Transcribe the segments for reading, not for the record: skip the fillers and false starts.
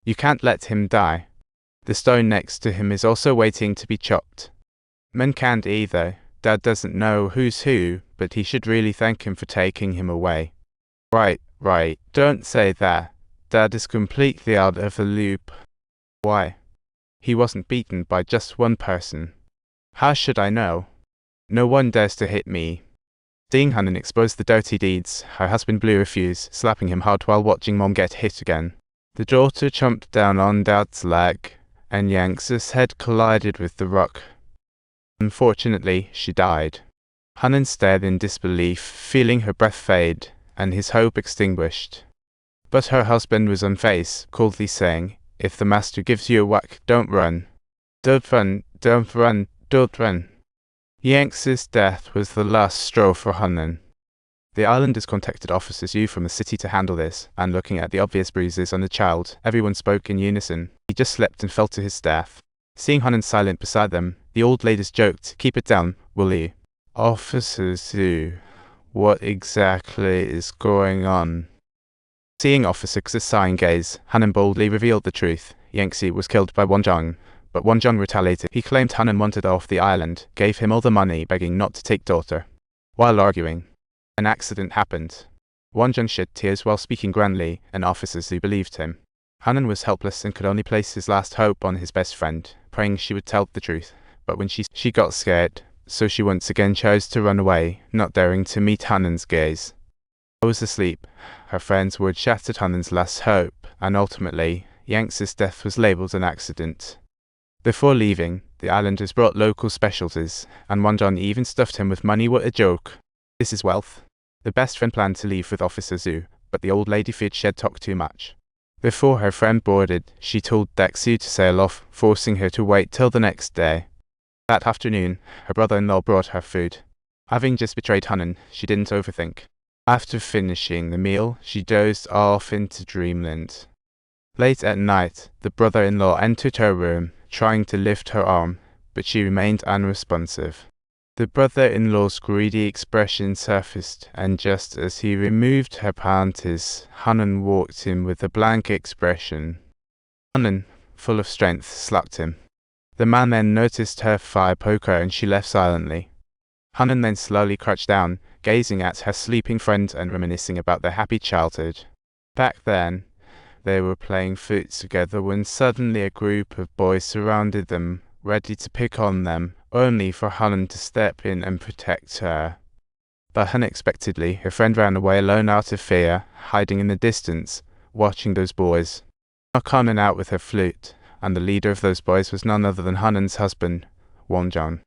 You can't let him die. The stone next to him is also waiting to be chopped. Men can't either. Dad doesn't know who's who, but he should really thank him for taking him away. Right, don't say that. Dad is completely out of the loop. Why? He wasn't beaten by just one person. How should I know? No one dares to hit me. Seeing Hunan expose the dirty deeds, her husband blew a fuse, slapping him hard while watching Mom get hit again. The daughter chomped down on Dad's leg, and Yanx's head collided with the rock. Unfortunately, she died. Hunan stared in disbelief, feeling her breath fade, and his hope extinguished. But her husband was unfazed, coldly saying, "If the master gives you a whack, don't run. Don't run, don't run, don't run." Yanx's death was the last straw for Hunan. The islanders contacted Officer Zhu from the city to handle this, and looking at the obvious bruises on the child, everyone spoke in unison. He just slept and fell to his death. Seeing Hunan silent beside them, the old ladies joked, "Keep it down, will you?" "Officer Zhu, what exactly is going on?" Seeing Officer X's sighing gaze, Hunan boldly revealed the truth. Yangtze was killed by Wanzhong, but Wanzhong retaliated. He claimed Hunan wanted off the island, gave him all the money, begging not to take daughter. While arguing, an accident happened. Wanzhong shed tears while speaking grandly, and Officer Zhu believed him. Hunan was helpless and could only place his last hope on his best friend, praying she would tell the truth. But when she got scared, so she once again chose to run away, not daring to meet Hunan's gaze. I was asleep. Her friend's words shattered Hunan's last hope, and ultimately, Yanx's death was labeled an accident. Before leaving, the islanders brought local specialties, and Wanzhong even stuffed him with money. What a joke. This is wealth. The best friend planned to leave with Officer Zhu, but the old lady feared she'd talk too much. Before her friend boarded, she told Daxu to sail off, forcing her to wait till the next day. That afternoon, her brother-in-law brought her food. Having just betrayed Hunan, she didn't overthink. After finishing the meal, she dozed off into dreamland. Late at night, the brother-in-law entered her room, trying to lift her arm, but she remained unresponsive. The brother-in-law's greedy expression surfaced, and just as he removed her panties, Hunan walked in with a blank expression. Hunan, full of strength, slapped him. The man then noticed her thigh poker and she left silently. Hunan then slowly crouched down, gazing at her sleeping friend and reminiscing about their happy childhood. Back then, they were playing foot together when suddenly a group of boys surrounded them, ready to pick on them, only for Hunan to step in and protect her. But unexpectedly, her friend ran away alone out of fear, hiding in the distance, watching those boys. Knock Hunan out with her flute, and the leader of those boys was none other than Hunan's husband, Wanzhong.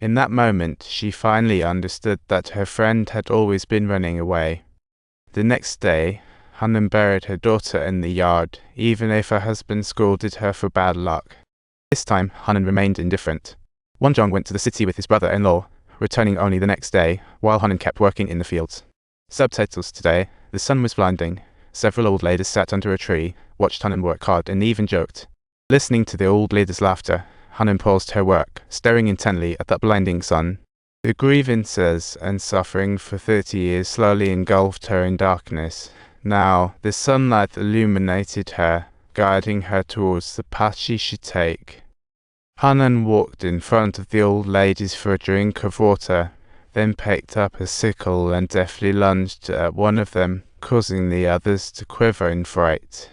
In that moment, she finally understood that her friend had always been running away. The next day, Hunan buried her daughter in the yard, even if her husband scolded her for bad luck. This time, Hunan remained indifferent. Wanzhong went to the city with his brother-in-law, returning only the next day, while Hunan kept working in the fields. Subtitles today. The sun was blinding. Several old ladies sat under a tree, watched Hunan work hard, and even joked. Listening to the old lady's laughter, Hunan paused her work, staring intently at that blinding sun. The grievances and suffering for 30 years slowly engulfed her in darkness. Now, the sunlight illuminated her, guiding her towards the path she should take. Hunan walked in front of the old ladies for a drink of water, then picked up a sickle and deftly lunged at one of them, causing the others to quiver in fright.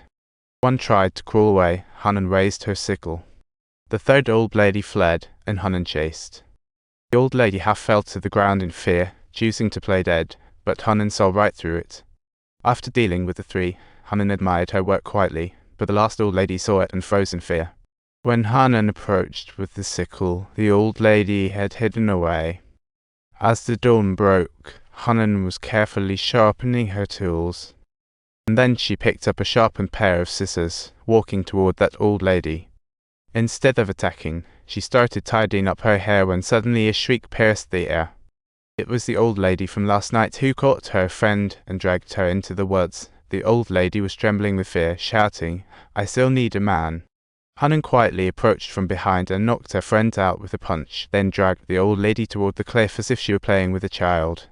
One tried to crawl away. Hunan raised her sickle. The third old lady fled, and Hunan chased. The old lady half fell to the ground in fear, choosing to play dead, but Hunan saw right through it. After dealing with the three, Hunan admired her work quietly, but the last old lady saw it and froze in fear. When Hunan approached with the sickle, the old lady had hidden away. As the dawn broke, Hunan was carefully sharpening her tools. And then she picked up a sharpened pair of scissors, walking toward that old lady. Instead of attacking, she started tidying up her hair when suddenly a shriek pierced the air. It was the old lady from last night who caught her friend and dragged her into the woods. The old lady was trembling with fear, shouting, "I still need a man." Hunan quietly approached from behind and knocked her friend out with a punch, then dragged the old lady toward the cliff as if she were playing with a child.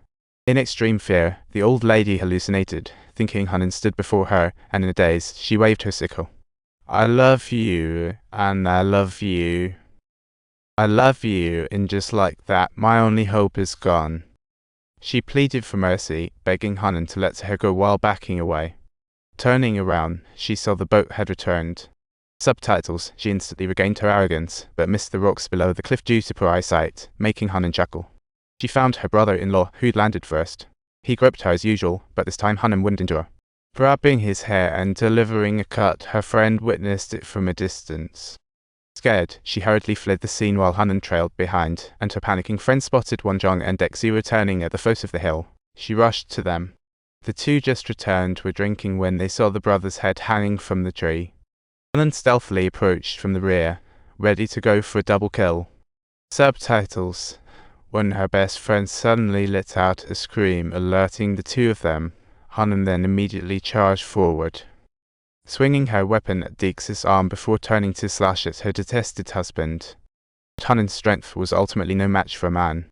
In extreme fear, the old lady hallucinated, thinking Hunan stood before her, and in a daze, she waved her sickle. I love you, and I love you. I love you, and just like that, my only hope is gone. She pleaded for mercy, begging Hunan to let her go while backing away. Turning around, she saw the boat had returned. Subtitles, she instantly regained her arrogance, but missed the rocks below the cliff due to poor eyesight, making Hunan chuckle. She found her brother-in-law, who'd landed first. He gripped her as usual, but this time Hunan wouldn't endure. Grabbing his hair and delivering a cut, her friend witnessed it from a distance. Scared, she hurriedly fled the scene while Hunan trailed behind, and her panicking friend spotted Wonjong and Dexy returning at the foot of the hill. She rushed to them. The two just returned were drinking when they saw the brother's head hanging from the tree. Hunan stealthily approached from the rear, ready to go for a double kill. Subtitles. When her best friend suddenly let out a scream, alerting the two of them, Hunan then immediately charged forward, swinging her weapon at Dex's arm before turning to slash at her detested husband. But Hunan's strength was ultimately no match for a man.